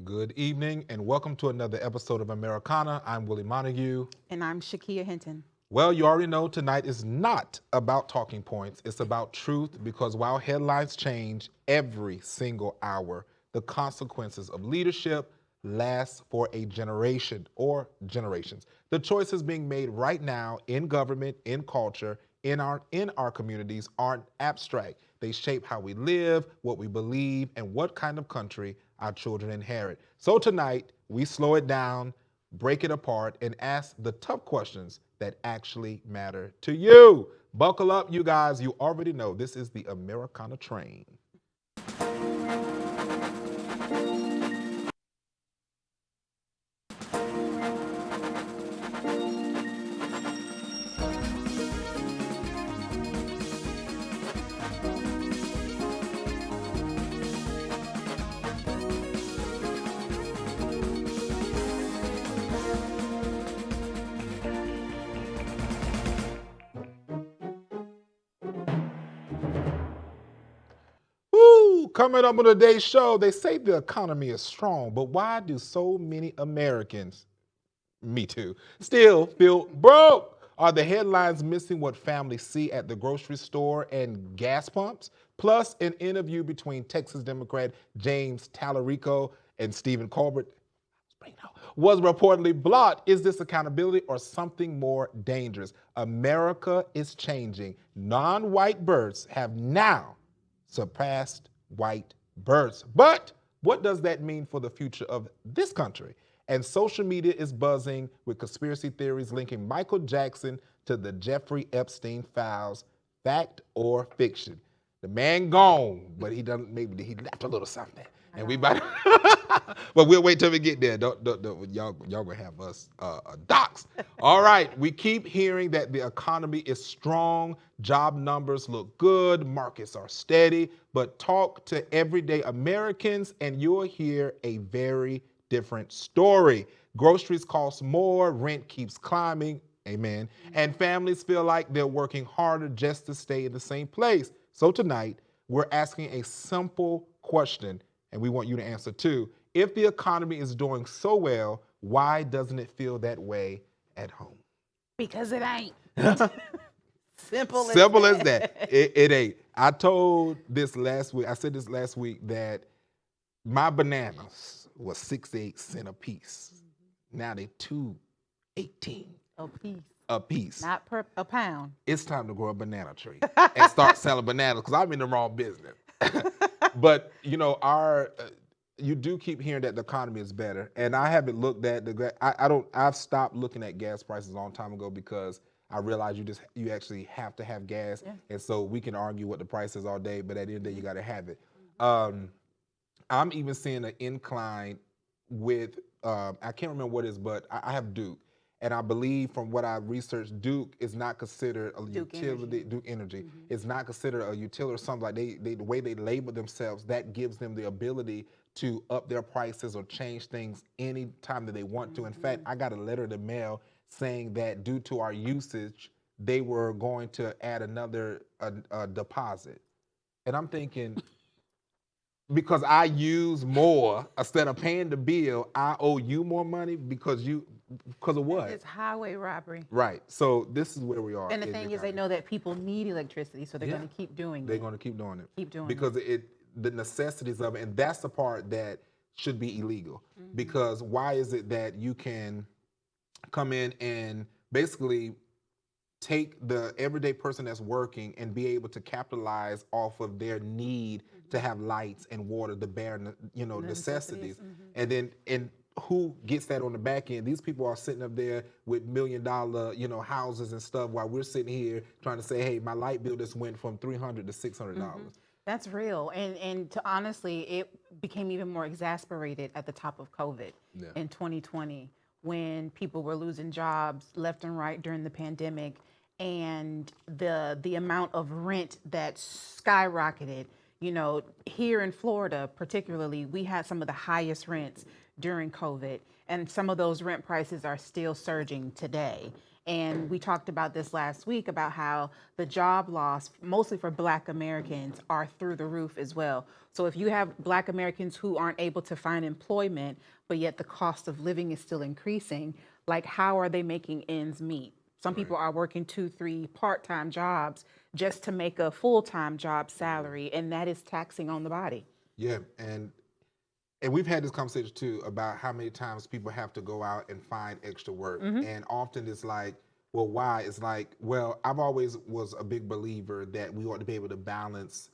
Good evening and welcome to another episode of Americana. I'm Willie Montague. And I'm Shakia Hinton. Well, you already know tonight is not about talking points. It's about truth because while headlines change every single hour, the consequences of leadership last for a generation or generations. The choices being made right now in government, in culture, in our communities aren't abstract. They shape how we live, what we believe, and what kind of country our children inherit. So tonight, we slow it down, break it apart, and ask the tough questions that actually matter to you. Buckle up, you guys. You already know this is the Americana train. Woo! Coming up on today's show, they say the economy is strong, but why do so many Americans, me too, still feel broke? Are the headlines missing what families see at the grocery store and gas pumps? Plus, an interview between Texas Democrat James Talarico and Stephen Colbert was reportedly blocked. Is this accountability or something more dangerous? America is changing. Non-white births have now surpassed white births. But what does that mean for the future of this country? And social media is buzzing with conspiracy theories linking Michael Jackson to the Jeffrey Epstein files. Fact or fiction? The man gone, but maybe he left a little something. And we about but we'll wait till we get there. Don't y'all gonna have us docs. All right, we keep hearing that the economy is strong, job numbers look good, markets are steady, but talk to everyday Americans and you'll hear a very different story. Groceries cost more, rent keeps climbing, amen, and families feel like they're working harder just to stay in the same place. So tonight, we're asking a simple question, and we want you to answer too. If the economy is doing so well, why doesn't it feel that way at home? Because it ain't. Simple as Simple as that. that. It ain't. I told this last week, I said this last week that my bananas was 68 cents a piece. Now they 2.18 A piece. a piece. Not per a pound. It's time to grow a banana tree and start selling bananas because I'm in the wrong business. But you know, you do keep hearing that the economy is better, and I haven't looked at I've stopped looking at gas prices a long time ago because I realize you actually have to have gas, and so we can argue what the price is all day, but at the end of the day, you got to have it. I'm even seeing an incline with I can't remember what it is, but I have Duke. And I believe from what I researched, Duke is not considered a utility. Duke Energy is not considered a utility or something like the way they label themselves, that gives them the ability to up their prices or change things anytime that they want to. In fact, I got a letter in the mail saying that due to our usage, they were going to add another deposit. And I'm thinking, because I use more instead of paying the bill, I owe you more money because of what? It's highway robbery. Right. So this is where we are. And the thing is, they know that people need electricity, so they're going to keep doing it. They're going to keep doing it. Keep doing because the necessities of it, and that's the part that should be illegal. Because why is it that you can come in and basically take the everyday person that's working and be able to capitalize off of their need to have lights and water, the bare, necessities. And who gets that on the back end? These people are sitting up there with $1 million, houses and stuff, while we're sitting here trying to say, hey, my light bill just went from $300 to $600. That's real. And to honestly, it became even more exasperated at the top of COVID in 2020 when people were losing jobs left and right during the pandemic, and the amount of rent that skyrocketed. Here in Florida particularly, we had some of the highest rents during COVID, and some of those rent prices are still surging today. And we talked about this last week about how the job loss, mostly for Black Americans, are through the roof as well. So if you have Black Americans who aren't able to find employment, but yet the cost of living is still increasing, like how are they making ends meet? Some people are working 2, 3 part-time jobs just to make a full-time job salary, and that is taxing on the body. Yeah, and we've had this conversation too about how many times people have to go out and find extra work. And often it's like, well, why? It's like, well, I've always was a big believer that we ought to be able to balance,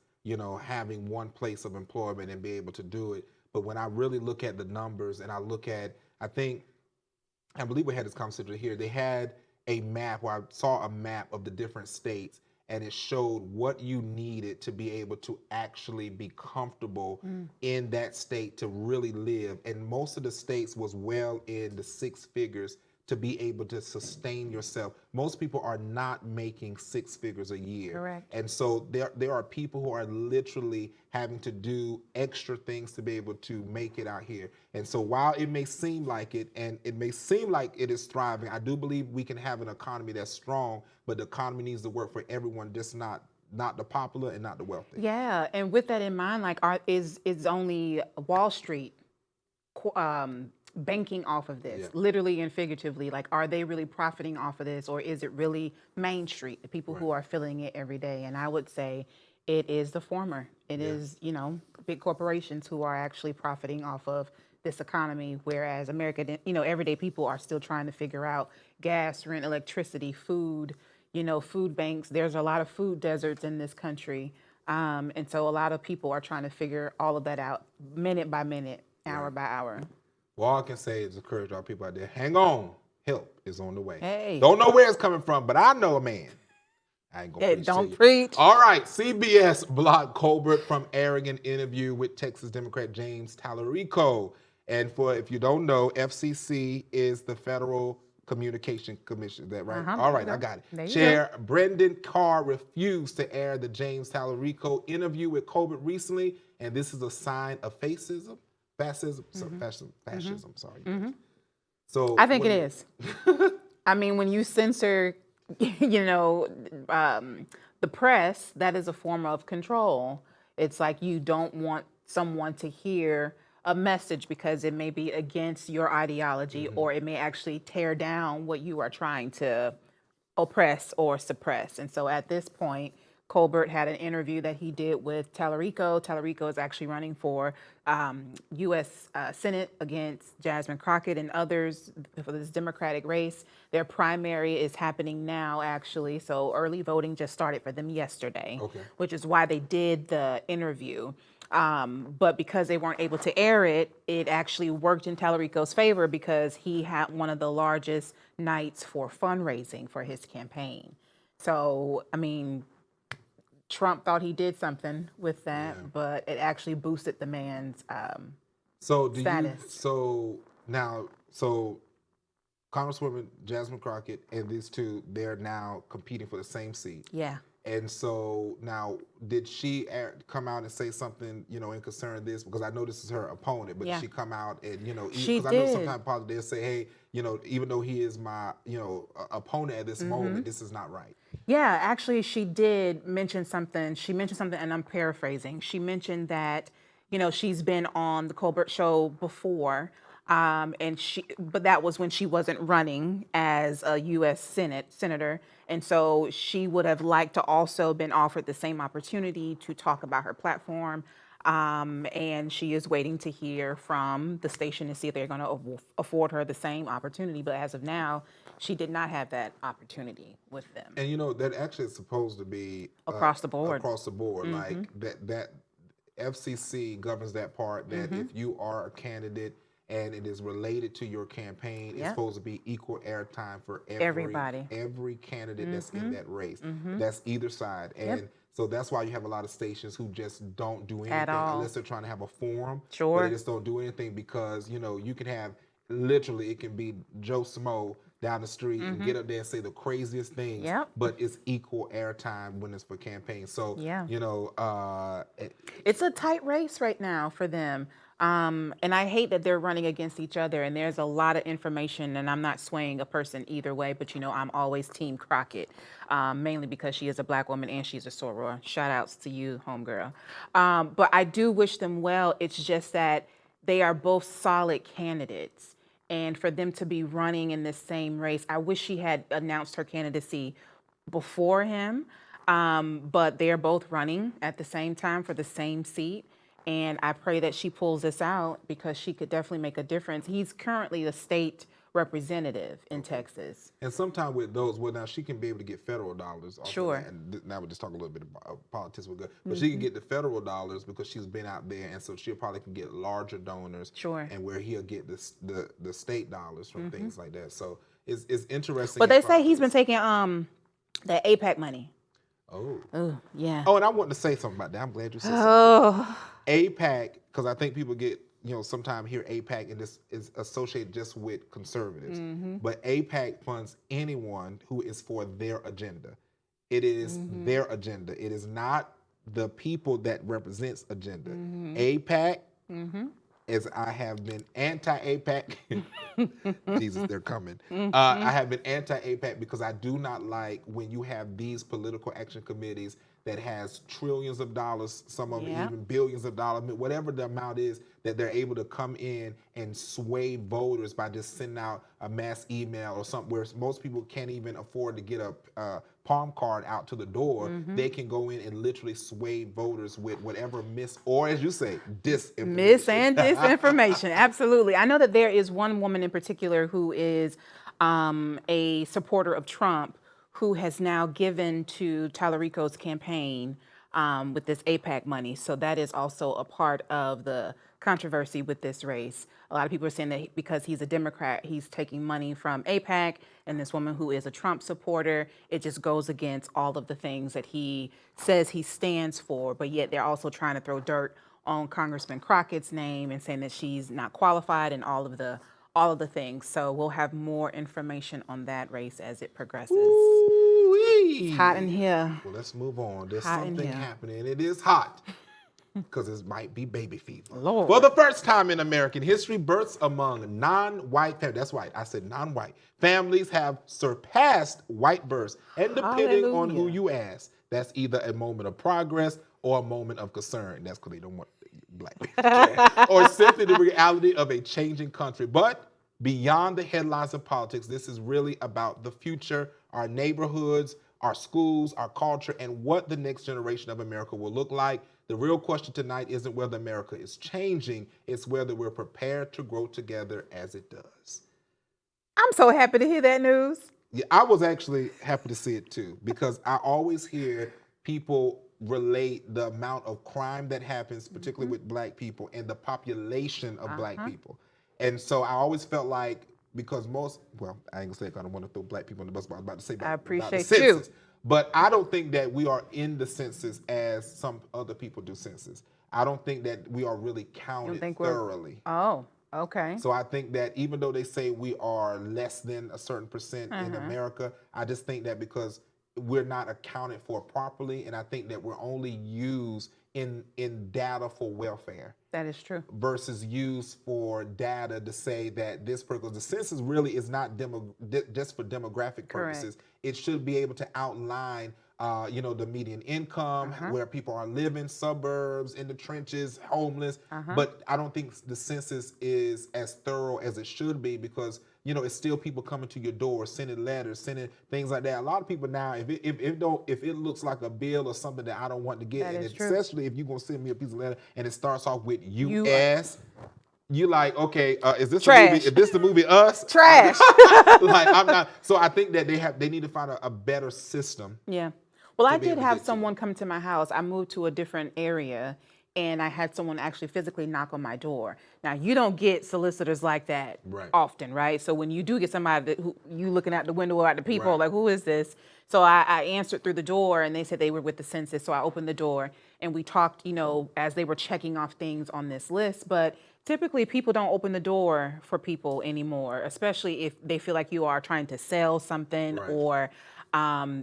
having one place of employment and be able to do it. But when I really look at the numbers and I look at, I believe we had this conversation here, they had a map where I saw a map of the different states, and it showed what you needed to be able to actually be comfortable in that state to really live. And most of the states was well in the 6 figures to be able to sustain yourself. Most people are not making 6 figures a year. Correct. And so there are people who are literally having to do extra things to be able to make it out here. And so while it may seem like it, and it may seem like it is thriving, I do believe we can have an economy that's strong, but the economy needs to work for everyone, just not the popular and not the wealthy. Yeah, and with that in mind, like, is only Wall Street banking off of this, literally and figuratively? Like, are they really profiting off of this, or is it really Main Street, the people who are feeling it every day? And I would say it is the former. It is, big corporations who are actually profiting off of this economy, whereas America, everyday people are still trying to figure out gas, rent, electricity, food, food banks. There's a lot of food deserts in this country. And so a lot of people are trying to figure all of that out minute by minute, hour by hour. Well, all I can say is encourage our people out there, hang on, help is on the way. Hey. Don't know where it's coming from, but I know a man. I ain't gonna preach to Don't you. preach. All right, CBS blocked Colbert from airing an interview with Texas Democrat James Talarico. And if you don't know, FCC is the Federal Communication Commission. Is that right? All right, I got it. Chair Brendan Carr refused to air the James Talarico interview with Colbert recently, and this is a sign of fascism. Fascism. Sorry. So I think it is. I mean, when you censor, the press, that is a form of control. It's like you don't want someone to hear a message because it may be against your ideology, or it may actually tear down what you are trying to oppress or suppress. And so at this point, Colbert had an interview that he did with Talarico. Talarico is actually running for U.S. Senate against Jasmine Crockett and others for this Democratic race. Their primary is happening now, actually. So early voting just started for them yesterday, which is why they did the interview. But because they weren't able to air it, it actually worked in Talarico's favor because he had one of the largest nights for fundraising for his campaign. So, I mean, Trump thought he did something with that, but it actually boosted the man's status. So Congresswoman Jasmine Crockett and these two, they're now competing for the same seat. Yeah. And so now, did she come out and say something, in concern of this? Because I know this is her opponent, but did she come out and, she because I know sometimes politics they'll say, hey, even though he is my, opponent at this moment, this is not right. Yeah, actually, she did mention something. She mentioned something, and I'm paraphrasing. She mentioned that, she's been on the Colbert Show before, but that was when she wasn't running as a U.S. senator, and so she would have liked to also been offered the same opportunity to talk about her platform. And she is waiting to hear from the station to see if they're going to afford her the same opportunity. But as of now, she did not have that opportunity with them. And that actually is supposed to be across the board. Like that FCC governs that part. That if you are a candidate and it is related to your campaign, it's supposed to be equal airtime for every candidate that's in that race. That's either side. And so that's why you have a lot of stations who just don't do anything unless they're trying to have a forum. But they just don't do anything because, you can have literally, it can be Joe Smo down the street and get up there and say the craziest things, Yep. but it's equal airtime when it's for campaigns. So, Yeah. you know, It's a tight race right now for them. And I hate that they're running against each other. And there's a lot of information, and I'm not swaying a person either way, but you know, I'm always Team Crockett, mainly because she is a Black woman and she's a soror. Shout outs to you, homegirl. But I do wish them well. It's just that they are both solid candidates. And for them to be running in this same race, I wish she had announced her candidacy before him. But they're both running at the same time for the same seat. And I pray that she pulls this out because she could definitely make a difference. He's currently the state representative in Texas. and sometimes with those, well, now she can be able to get federal dollars. Off Sure. Of that. And now we'll just talk a little bit about politics. We're good, but she can get the federal dollars because she's been out there, and so she probably can get larger donors. Sure. And where he'll get the state dollars from things like that. So it's interesting. But in they say he's been politics. taking that APAC money. Oh. Oh, yeah. Oh, and I wanted to say something about that. I'm glad you said something. Oh, APAC, because I think people get, you know, sometimes hear APAC and this is associated just with conservatives. But APAC funds anyone who is for their agenda. It is their agenda. It is not the people that represents agenda. APAC, as I have been anti-APAC, Jesus, they're coming. I have been anti-APAC because I do not like when you have these political action committees that has trillions of dollars, some of Yeah. it even billions of dollars, whatever the amount is, that they're able to come in and sway voters by just sending out a mass email or something where most people can't even afford to get a palm card out to the door. They can go in and literally sway voters with whatever or as you say, disinformation. mis and disinformation. Absolutely. I know that there is one woman in particular who is a supporter of Trump who has now given to Talarico's campaign with this APAC money. So that is also a part of the controversy with this race. A lot of people are saying that because he's a Democrat, he's taking money from APAC, and this woman who is a Trump supporter, it just goes against all of the things that he says he stands for, but yet they're also trying to throw dirt on Congressman Crockett's name and saying that she's not qualified and all of the things. So we'll have more information on that race as it progresses. Ooh-wee. It's hot in here. Well, let's move on. There's Hot in something here. happening. It is hot because it might be baby fever. Lord. For the first time in American history, births among non-white families, that's right, I said non-white, families have surpassed white births. And depending on who Hallelujah. you ask, that's either a moment of progress or a moment of concern. That's because they don't want black people. Or simply the reality of a changing country. But beyond the headlines of politics, this is really about the future, our neighborhoods, our schools, our culture, and what the next generation of America will look like. The real question tonight isn't whether America is changing, it's whether we're prepared to grow together as it does. I'm so happy to hear that news. Yeah, I was actually happy to see it too, because I always hear people relate the amount of crime that happens, particularly with black people and the population of black people. And so I always felt like, because I ain't gonna say it, 'cause I don't want to throw black people on the bus, but I was about to say about the appreciate census. you. But I don't think that we are in the census as some other people do census. I don't think that we are really counted thoroughly. Oh, okay. So I think that even though they say we are less than a certain percent in America, I just think that because we're not accounted for properly, and I think that we're only used in data for welfare. That is true. Versus used for data to say that this because the census really is not just for demographic purposes. Correct. It should be able to outline, the median income, where people are living, suburbs, in the trenches, homeless. But I don't think the census is as thorough as it should be because it's still people coming to your door, sending letters, sending things like that. A lot of people now, if it looks like a bill or something that I don't want to get, That and is true. especially if you're gonna send me a piece of letter and it starts off with U.S. You like, okay, is this Trash. the movie? Is this the movie Us? Trash. Like I'm not. So I think that they need to find a better system. Yeah. Well, I be able did to have get to someone come to my house. I moved to a different area and I had someone actually physically knock on my door. Now, you don't get solicitors like that often, right? So when you do get somebody who you looking out the window at the people, like, who is this? So I answered through the door and they said they were with the census. So I opened the door and we talked, as they were checking off things on this list. But Typically, people don't open the door for people anymore, especially if they feel like you are trying to sell something Right. or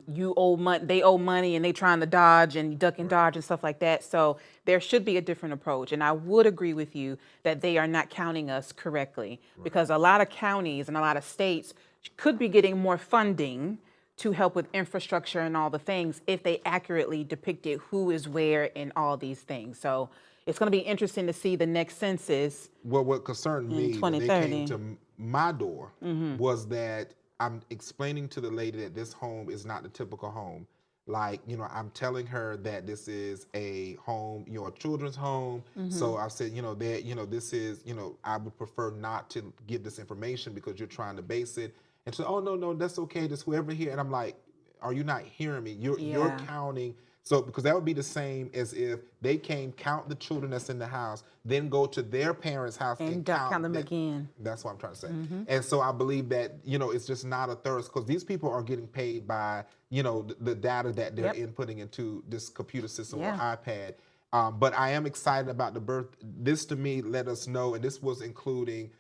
you owe money, they owe money and they trying to dodge and duck and dodge and stuff like that. So there should be a different approach. And I would agree with you that they are not counting us correctly because a lot of counties and a lot of states could be getting more funding to help with infrastructure and all the things if they accurately depicted who is where in all these things. So it's going to be interesting to see the next census Well, what concerned in me when they came 2030. to my door was that I'm explaining to the lady that this home is not the typical home. Like, I'm telling her that this is a home, a children's home. So I said, that, this is, I would prefer not to give this information because you're trying to base it. And she said, oh, no, that's okay. Just whoever here. And I'm like, are you not hearing me? You're counting. So, because that would be the same as if they came, count the children that's in the house, then go to their parents' house and count them again. That's what I'm trying to say. And so I believe that, it's just not a thirst because these people are getting paid by, the data that they're inputting into this computer system or iPad. But I am excited about the birth. This to me let us know, and this was including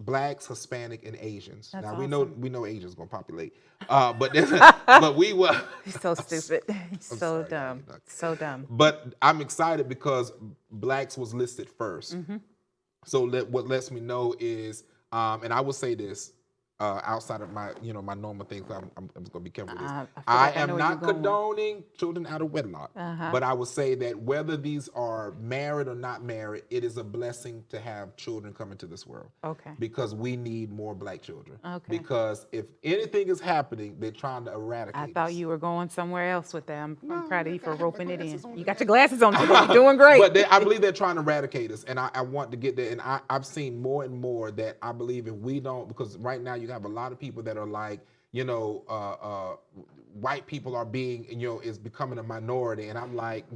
Blacks, Hispanic, and Asians. That's now awesome. we know Asians gonna populate, but we were. He's so stupid. He's so sorry, dumb. Doc. So dumb. But I'm excited because Blacks was listed first. So what lets me know is, and I will say this, outside of my my normal things, I'm just gonna be careful with this. I am not condoning children out of wedlock, but I would say that whether these are married or not married, it is a blessing to have children come into this world. Okay. Because we need more Black children. Okay. Because if anything is happening, they're trying to eradicate. I thought us. you were going somewhere else with that. I'm proud of you for I have my roping it in. glasses on You today. got your glasses on today. You're doing great. But I believe they're trying to eradicate us, and I want to get there. And I've seen more and more that I believe if we don't, because right now you have a lot of people that are like, white people are being, is becoming a minority, and I'm like,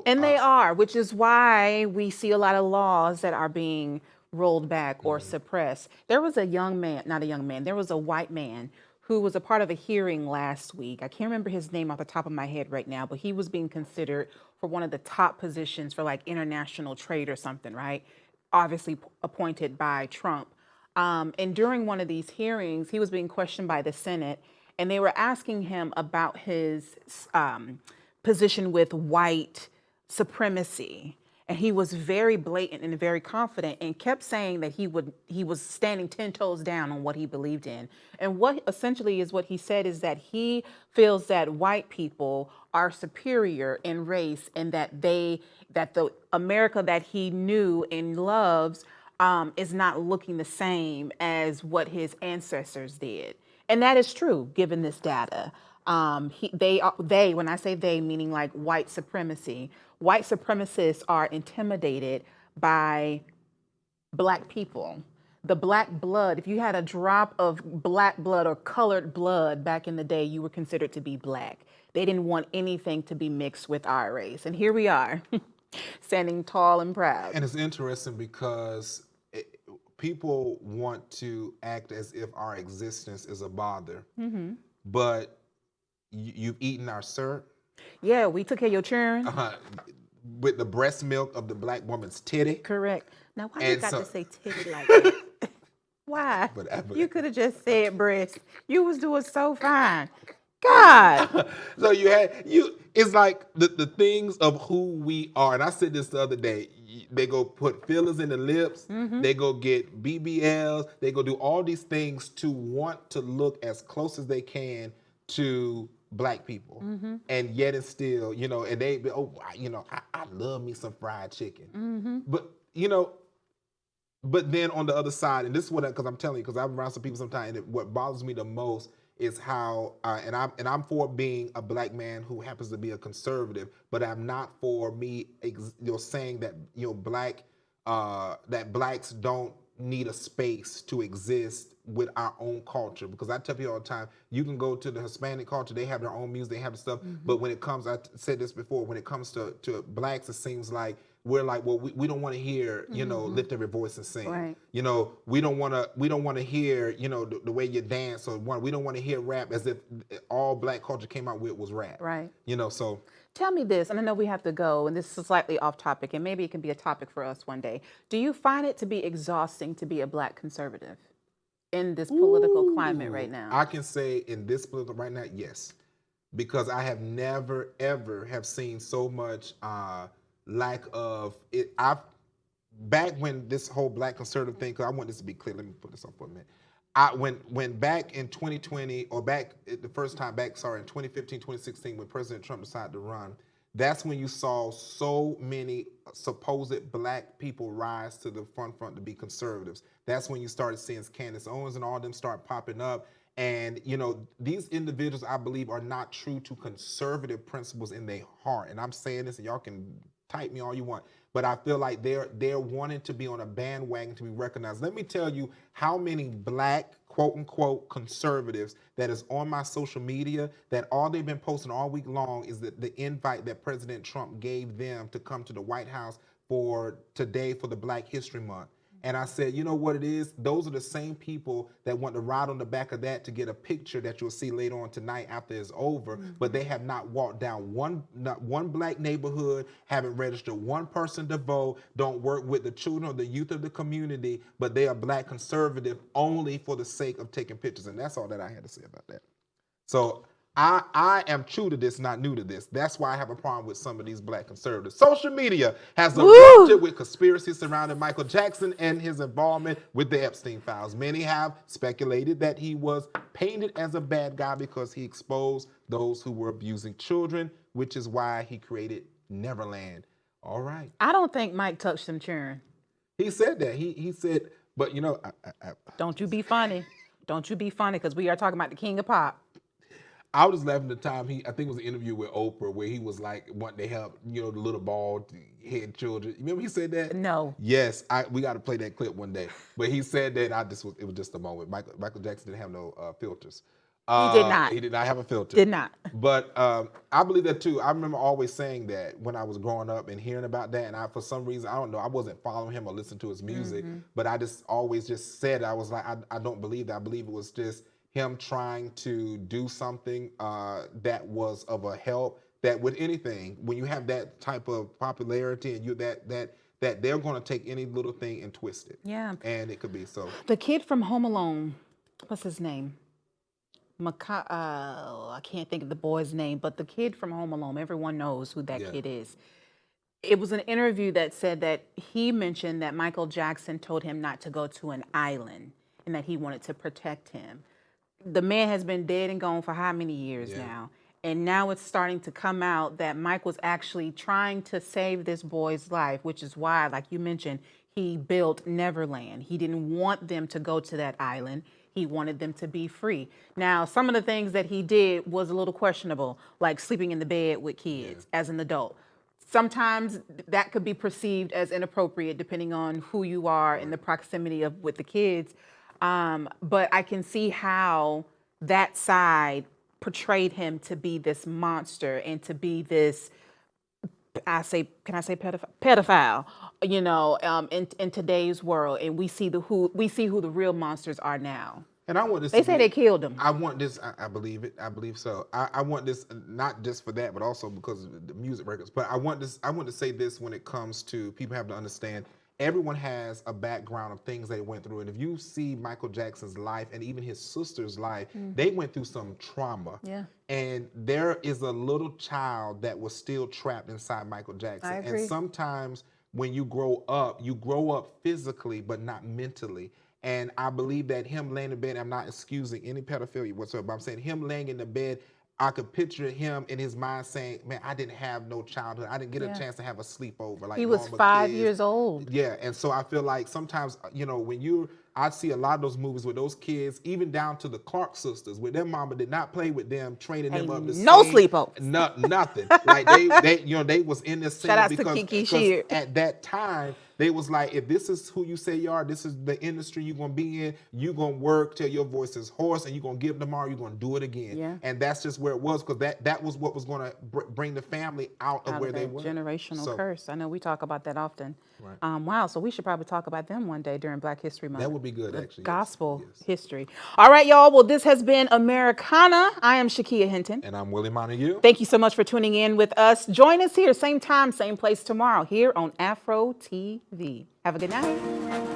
And they are, which is why we see a lot of laws that are being rolled back or suppressed. There was a young man, not a young man, there was a white man who was a part of a hearing last week. I can't remember his name off the top of my head right now, but he was being considered for one of the top positions for like international trade or something, right? Obviously appointed by Trump. And during one of these hearings, he was being questioned by the Senate, and they were asking him about his position with white supremacy. And he was very blatant and very confident and kept saying that he was standing 10 toes down on what he believed in. And what essentially is what he said is that he feels that white people are superior in race and that the America that he knew and loves is not looking the same as what his ancestors did. And that is true, given this data. They, when I say they, meaning like white supremacy, white supremacists are intimidated by Black people. The Black blood, if you had a drop of Black blood or colored blood back in the day, you were considered to be Black. They didn't want anything to be mixed with our race. And here we are, standing tall and proud. And it's interesting because people want to act as if our existence is a bother, but you've eaten our syrup. Yeah, we took care of your children. With the breast milk of the Black woman's titty. Correct. Now, why And you got so- to say titty like that? Why? Whatever. You could have just said breast. You was doing so fine. God. So it's like the things of who we are. And I said this the other day. They go put fillers in the lips. They go get BBLs. They go do all these things to want to look as close as they can to Black people. And yet it's still, and they be, I love me some fried chicken. But, but then on the other side, and this is what, because I'm telling you, because I'm around some people sometimes, and what bothers me the most is how, and I'm for being a Black man who happens to be a conservative, but I'm not for me, saying that that Blacks don't need a space to exist with our own culture. Because I tell people all the time, you can go to the Hispanic culture, they have their own music, they have the stuff, but when it comes, I said this before, when it comes to Blacks, it seems like we're like, well, we don't want to hear, lift every voice and sing. Right. We don't want to hear, the way you dance, or we don't want to hear rap as if all Black culture came out with was rap. Right. So. Tell me this, and I know we have to go, and this is slightly off topic, and maybe it can be a topic for us one day. Do you find it to be exhausting to be a Black conservative in this political climate right now? I can say in this political right now, yes, because I have never ever have seen so much lack of it. Back when this whole Black conservative thing, because I want this to be clear. Let me put this on for a minute. When back in 2020, or back the first time back, sorry, in 2015, 2016, when President Trump decided to run, that's when you saw so many supposed Black people rise to the front to be conservatives. That's when you started seeing Candace Owens and all of them start popping up. And, you know, these individuals, I believe, are not true to conservative principles in their heart. And I'm saying this, and y'all can type me all you want, but I feel like they're wanting to be on a bandwagon to be recognized. Let me tell you how many Black, quote unquote, conservatives that is on my social media that all they've been posting all week long is the invite that President Trump gave them to come to the White House for today for the Black History Month. And I said, you know what it is? Those are the same people that want to ride on the back of that to get a picture that you'll see later on tonight after it's over. But they have not walked down not one Black neighborhood, haven't registered one person to vote, don't work with the children or the youth of the community, but they are Black conservative only for the sake of taking pictures. And that's all that I had to say about that. So I am true to this, not new to this. That's why I have a problem with some of these Black conservatives. Social media has erupted with conspiracies surrounding Michael Jackson and his involvement with the Epstein files. Many have speculated that he was painted as a bad guy because he exposed those who were abusing children, which is why he created Neverland. All right. I don't think Mike touched some children. He said that. He said, but you know, don't you be funny. Don't you be funny, because we are talking about the king of pop. I was laughing at the time I think it was an interview with Oprah where he was like wanting to help, you know, the little bald head children. You remember he said that? No. Yes, we got to play that clip one day. But he said that it was just a moment. Michael Jackson didn't have no filters. He did not. He did not have a filter. Did not. But I believe that too. I remember always saying that when I was growing up and hearing about that. And for some reason, I don't know, I wasn't following him or listening to his music. But I just always just said, I was like, I don't believe that. I believe it was just him trying to do something that was of a help. That with anything, when you have that type of popularity and you that they're going to take any little thing and twist it. Yeah. And it could be so. The kid from Home Alone, what's his name? I can't think of the boy's name, but the kid from Home Alone, everyone knows who that kid is. It was an interview that said that he mentioned that Michael Jackson told him not to go to an island and that he wanted to protect him. The man has been dead and gone for how many years now? And now it's starting to come out that Mike was actually trying to save this boy's life, which is why, like you mentioned, he built Neverland. He didn't want them to go to that island. He wanted them to be free. Now, some of the things that he did was a little questionable, like sleeping in the bed with kids as an adult. Sometimes that could be perceived as inappropriate depending on who you are and the proximity of with the kids. But I can see how that side portrayed him to be this monster and to be this, can I say pedophile, you know, in today's world. And we see who the real monsters are now. And I want this. They say they killed him. I want this. I believe it. I believe so. I want this not just for that, but also because of the music records. But I want this. I want to say this when it comes to people have to understand. Everyone has a background of things they went through. And if you see Michael Jackson's life and even his sister's life, they went through some trauma. Yeah. And there is a little child that was still trapped inside Michael Jackson. I agree. And sometimes when you grow up physically, but not mentally. And I believe that him laying in bed, I'm not excusing any pedophilia whatsoever, but I'm saying him laying in the bed, I could picture him in his mind saying, man, I didn't have no childhood. I didn't get a chance to have a sleepover. Like he was 5 years old. Yeah, and so I feel like sometimes, you know, when I see a lot of those movies with those kids, even down to the Clark sisters, where their mama did not play with them, training them up to no sleepovers. Nothing. Like they was in this Shout out to Kiki Shear. At that time, they was like, if this is who you say you are, this is the industry you're gonna be in, you're gonna work till your voice is hoarse, and you're gonna give tomorrow, you're gonna do it again. Yeah. And that's just where it was, because that was what was gonna bring the family out of where they were. Generational curse. I know we talk about that often. Right. Wow, so we should probably talk about them one day during Black History Month. That would would be good, actually. Gospel Yes. history. All right, y'all. Well, this has been Americana. I am Shakia Hinton. And I'm Willie Montague. Thank you so much for tuning in with us. Join us here, same time, same place tomorrow, here on Afro TV. Have a good night.